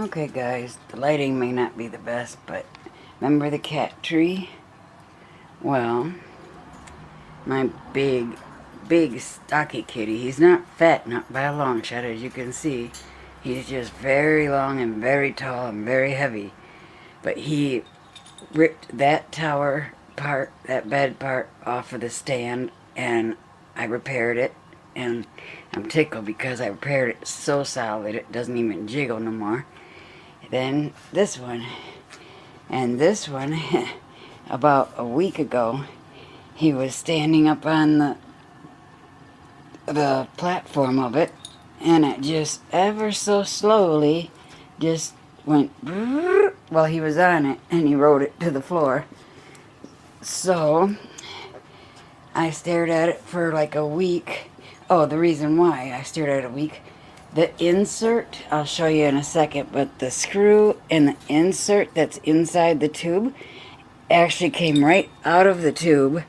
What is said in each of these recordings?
Okay guys, the lighting may not be the best, but remember the cat tree? Well, my big stocky kitty, he's not fat, not by a long shot, as you can see. He's just very long and very tall and very heavy. But he ripped that tower part, that bed part, off of the stand, and I repaired it. And I'm tickled because I repaired it so solid it doesn't even jiggle no more. Then this one, and this one, about a week ago, he was standing up on the platform of it, and it just ever so slowly just went while he was on it, and he rode it to the floor. So I stared at it for like a week. Oh, the reason why I stared at it a week, the insert, I'll show you in a second, but the screw and the insert that's inside the tube actually came right out of the tube,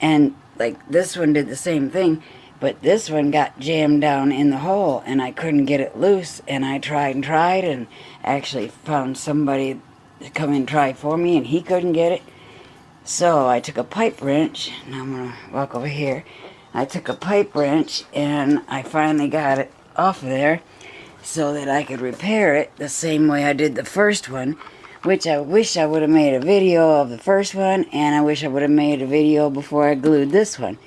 and like this one did the same thing, but this one got jammed down in the hole and I couldn't get it loose, and I tried and actually found somebody to come and try for me, and he couldn't get it. So I took a pipe wrench, and I'm gonna walk over here. I took a pipe wrench and I finally got it off of there so that I could repair it the same way I did the first one, which I wish I would have made a video of the first one, and I wish I would have made a video before I glued this one.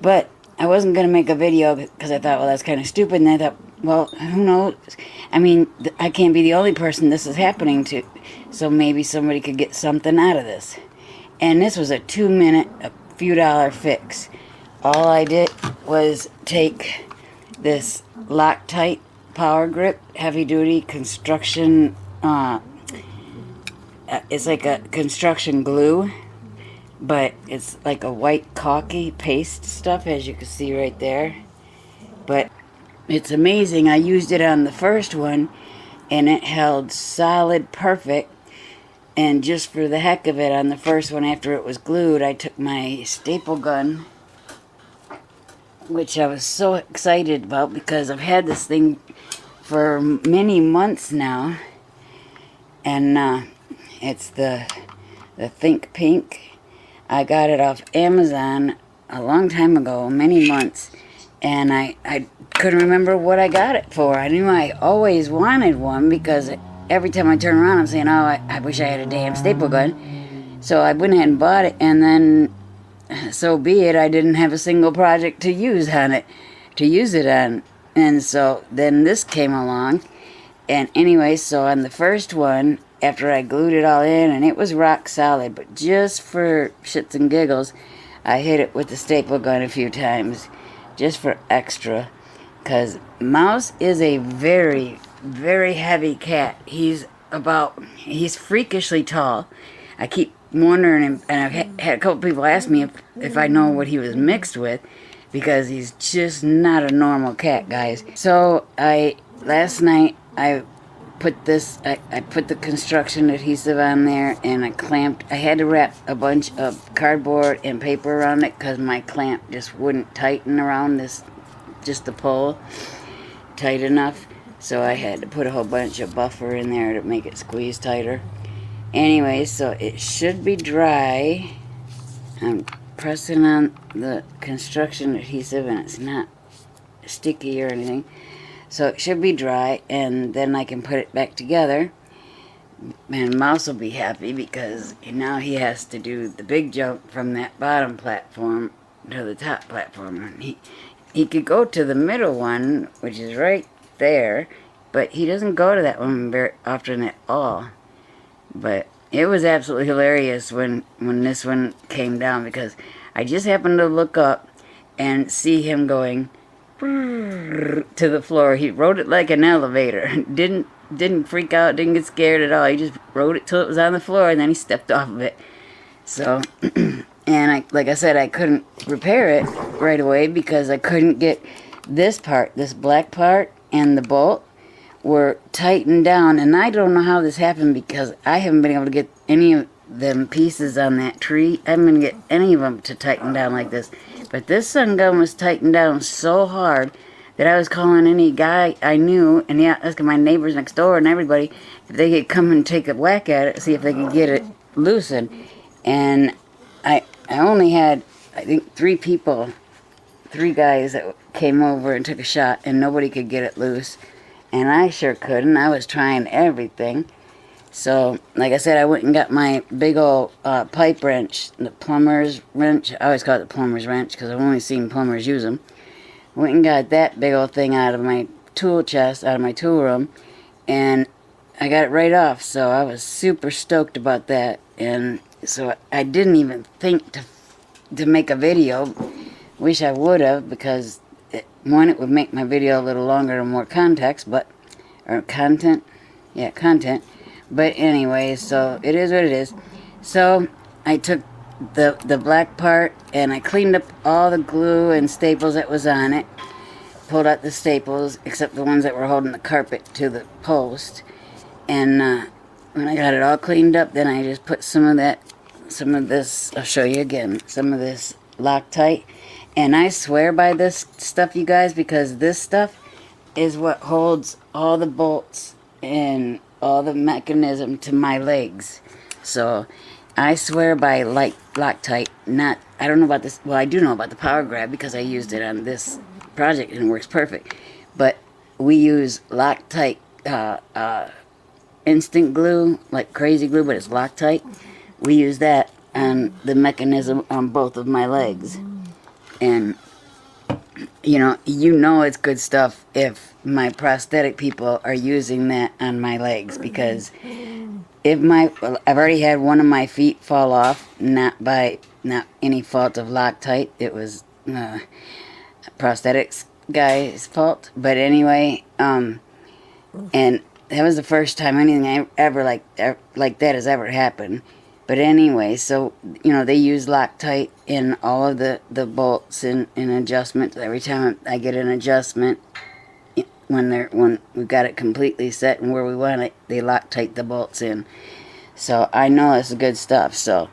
But I wasn't going to make a video because I thought, well, that's kind of stupid, and I thought, well, who knows? I mean, I can't be the only person this is happening to, so maybe somebody could get something out of this. And this was a 2-minute, a few dollar fix. All I did was take this Loctite power grip, heavy duty construction, it's like a construction glue, but it's like a white caulky paste stuff, as you can see right there. But it's amazing. I used it on the first one and it held solid perfect. And just for the heck of it, on the first one, after it was glued, I took my staple gun, which I was so excited about because I've had this thing for many months now, and it's the Think Pink. I got it off Amazon a long time ago, many months, and I couldn't remember what I got it for. I knew I always wanted one because every time I turn around I'm saying, oh, I wish I had a damn staple gun. So I went ahead and bought it, and then so be it, I didn't have a single project to use it on. And so then this came along, and anyway, so on the first one, after I glued it all in, and it was rock solid, but just for shits and giggles, I hit it with the staple gun a few times, just for extra, because Mouse is a very, very heavy cat. He's freakishly tall. I keep wondering, and I've had a couple people ask me if I know what he was mixed with, because he's just not a normal cat, guys. So last night I put the construction adhesive on there, and I had to wrap a bunch of cardboard and paper around it because my clamp just wouldn't tighten around just the pole tight enough. So I had to put a whole bunch of buffer in there to make it squeeze tighter. Anyway, so it should be dry. I'm pressing on the construction adhesive and it's not sticky or anything. So it should be dry, and then I can put it back together. And Mouse will be happy because now he has to do the big jump from that bottom platform to the top platform. He could go to the middle one, which is right there, but he doesn't go to that one very often at all. But it was absolutely hilarious when this one came down, because I just happened to look up and see him going to the floor. He rode it like an elevator. Didn't freak out, didn't get scared at all. He just rode it till it was on the floor, and then he stepped off of it. So, and like I said, I couldn't repair it right away because I couldn't get this part, this black part, and the bolt were tightened down, and I don't know how this happened because I haven't been able to get any of them pieces on that tree. I haven't been able to get any of them to tighten down like this. But this sun gun was tightened down so hard, that I was calling any guy I knew, and yeah, asking my neighbors next door and everybody if they could come and take a whack at it, see if they could get it loosened. And I only had, I think, 3 people, 3 guys that came over and took a shot, and nobody could get it loose. And I sure couldn't. I was trying everything. So, like I said, I went and got my big old pipe wrench, the plumber's wrench. I always call it the plumber's wrench because I've only seen plumbers use them. Went and got that big old thing out of my tool chest, out of my tool room, and I got it right off. So I was super stoked about that. And so I didn't even think to make a video. Wish I would have, because one, it would make my video a little longer and more context, or content. Yeah, content. But anyway, so it is what it is. So I took the black part and I cleaned up all the glue and staples that was on it. Pulled out the staples, except the ones that were holding the carpet to the post. And when I got it all cleaned up, then I just put some of this, I'll show you again, some of this Loctite. And I swear by this stuff, you guys, because this stuff is what holds all the bolts and all the mechanism to my legs. So I swear by Loctite. Not, I don't know about this, well, I do know about the power grab because I used it on this project and it works perfect. But we use Loctite instant glue, like crazy glue, but it's Loctite. We use that on the mechanism on both of my legs. And you know it's good stuff if my prosthetic people are using that on my legs, because if I've already had one of my feet fall off, not any fault of Loctite. It was prosthetics guy's fault. But anyway, and that was the first time anything I ever like that has ever happened. But anyway, so, they use Loctite in all of the bolts and adjustments. Every time I get an adjustment, when we've got it completely set and where we want it, they Loctite the bolts in. So I know it's good stuff. So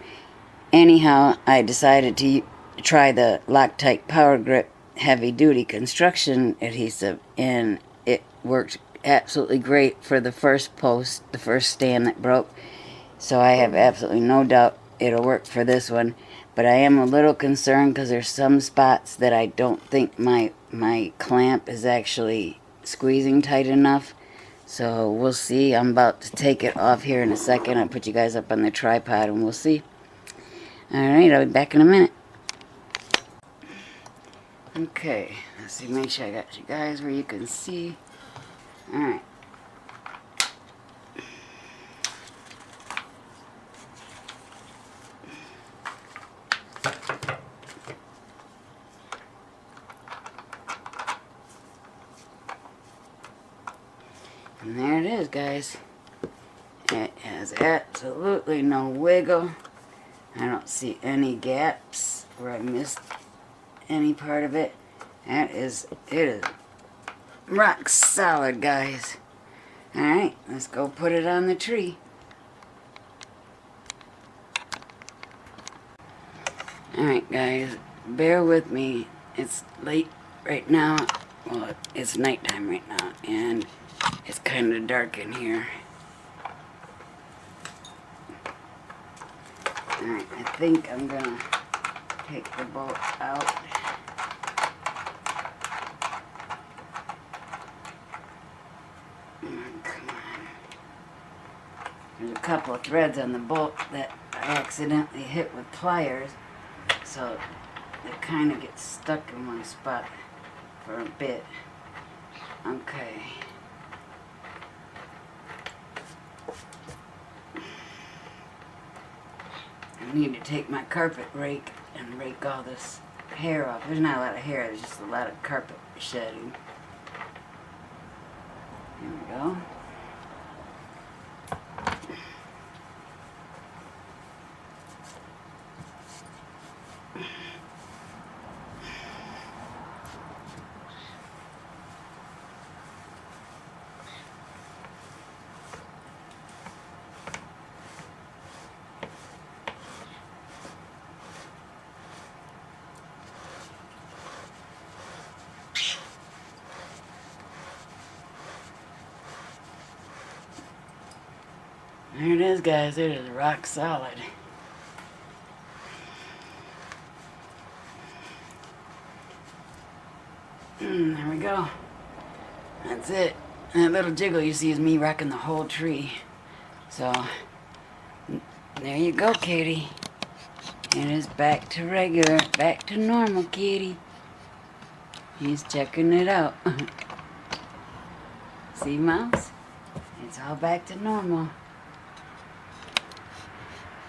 anyhow, I decided to try the Loctite Power Grip Heavy Duty Construction Adhesive, and it worked absolutely great for the first post, the first stand that broke. So I have absolutely no doubt it'll work for this one. But I am a little concerned because there's some spots that I don't think my clamp is actually squeezing tight enough. So we'll see. I'm about to take it off here in a second. I'll put you guys up on the tripod and we'll see. Alright, I'll be back in a minute. Okay, let's see, make sure I got you guys where you can see. Alright. And there it is, guys. It has absolutely no wiggle. I don't see any gaps where I missed any part of it. It is rock solid, guys. Alright, let's go put it on the tree. Alright, guys, bear with me. It's late right now. Well, it's nighttime right now, and it's kind of dark in here. Alright, I think I'm gonna take the bolt out. Come on. There's a couple of threads on the bolt that I accidentally hit with pliers, so it kind of gets stuck in my spot for a bit. Okay. I need to take my carpet rake and rake all this hair off. There's not a lot of hair, there's just a lot of carpet shedding. Here we go. There it is, guys. It is rock solid. There we go. That's it. And that little jiggle you see is me rocking the whole tree. So, there you go, Katie. It is back to regular, back to normal, kitty. He's checking it out. See, Mouse? It's all back to normal.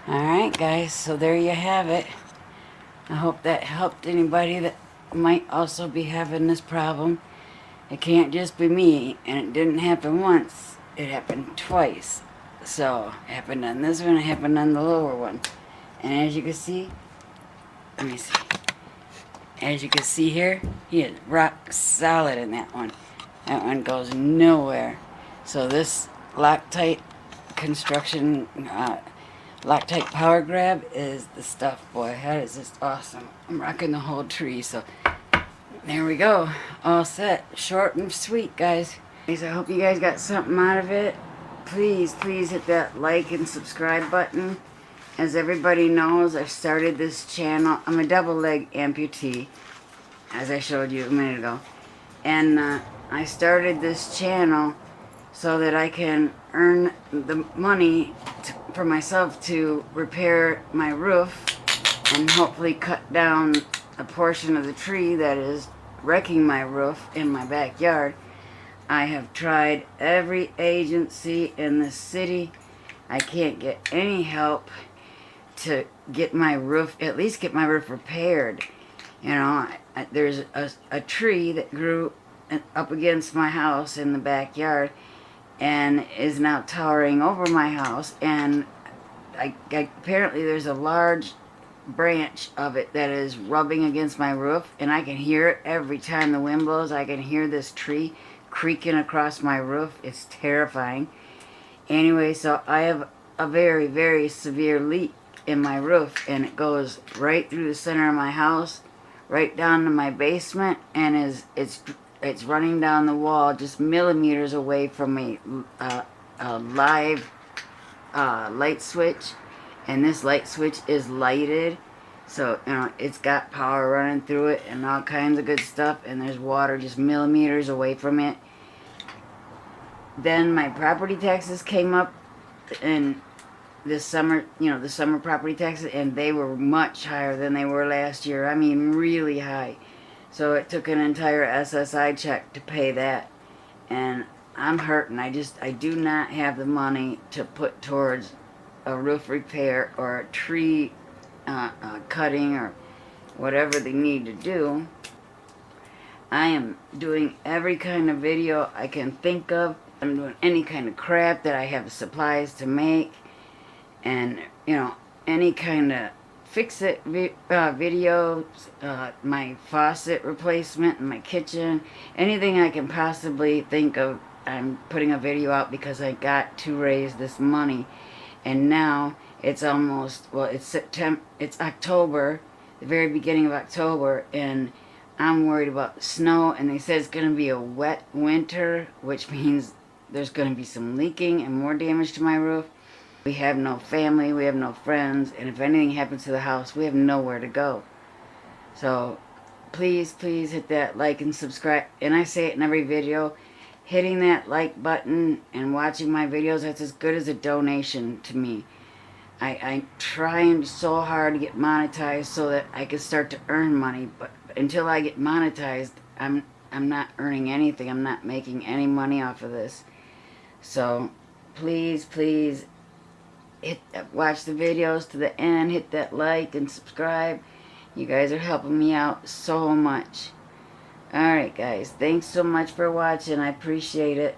Alright, guys, so there you have it. I hope that helped anybody that might also be having this problem. It can't just be me, and it didn't happen once. It happened twice. So, it happened on this one, it happened on the lower one. And as you can see, let me see. As you can see here, he is rock solid in that one. That one goes nowhere. So this Loctite construction, Loctite power grab is the stuff, boy. That is just awesome. I'm rocking the whole tree, so there we go. All set. Short and sweet, guys. I hope you guys got something out of it. Please hit that like and subscribe button. As everybody knows, I started this channel. I'm a double leg amputee, as I showed you a minute ago. And I started this channel so that I can earn the money for myself to repair my roof and hopefully cut down a portion of the tree that is wrecking my roof in my backyard. I have tried every agency in the city. I can't get any help to get my roof, at least get my roof repaired. You know, there's a tree that grew up against my house in the backyard and is now towering over my house, and apparently there's a large branch of it that is rubbing against my roof, and I can hear it every time the wind blows. I can hear this tree creaking across my roof. It's terrifying. Anyway, so I have a very, very severe leak in my roof, and it goes right through the center of my house, right down to my basement, and it's running down the wall just millimeters away from a live light switch. And this light switch is lighted, so you know it's got power running through it and all kinds of good stuff, and there's water just millimeters away from it. Then my property taxes came up in this summer, you know, the summer property taxes, and they were much higher than they were last year. I mean, really high. So it took an entire SSI check to pay that, and I'm hurting. I do not have the money to put towards a roof repair or a tree cutting or whatever they need to do. I am doing every kind of video I can think of. I'm doing any kind of crap that I have supplies to make, and you know, any kind of fix-it videos, my faucet replacement in my kitchen, anything I can possibly think of. I'm putting a video out because I got to raise this money. And now it's almost, well, it's September, it's October, the very beginning of October, and I'm worried about snow, and they said it's going to be a wet winter, which means there's going to be some leaking and more damage to my roof. We have no family, we have no friends, and if anything happens to the house, we have nowhere to go. So please hit that like and subscribe. And I say it in every video, hitting that like button and watching my videos, that's as good as a donation to me. I'm trying so hard to get monetized so that I can start to earn money, but until I get monetized, I'm not earning anything. I'm not making any money off of this. So please watch the videos to the end, hit that like and subscribe. You guys are helping me out so much. Alright guys, thanks so much for watching. I appreciate it.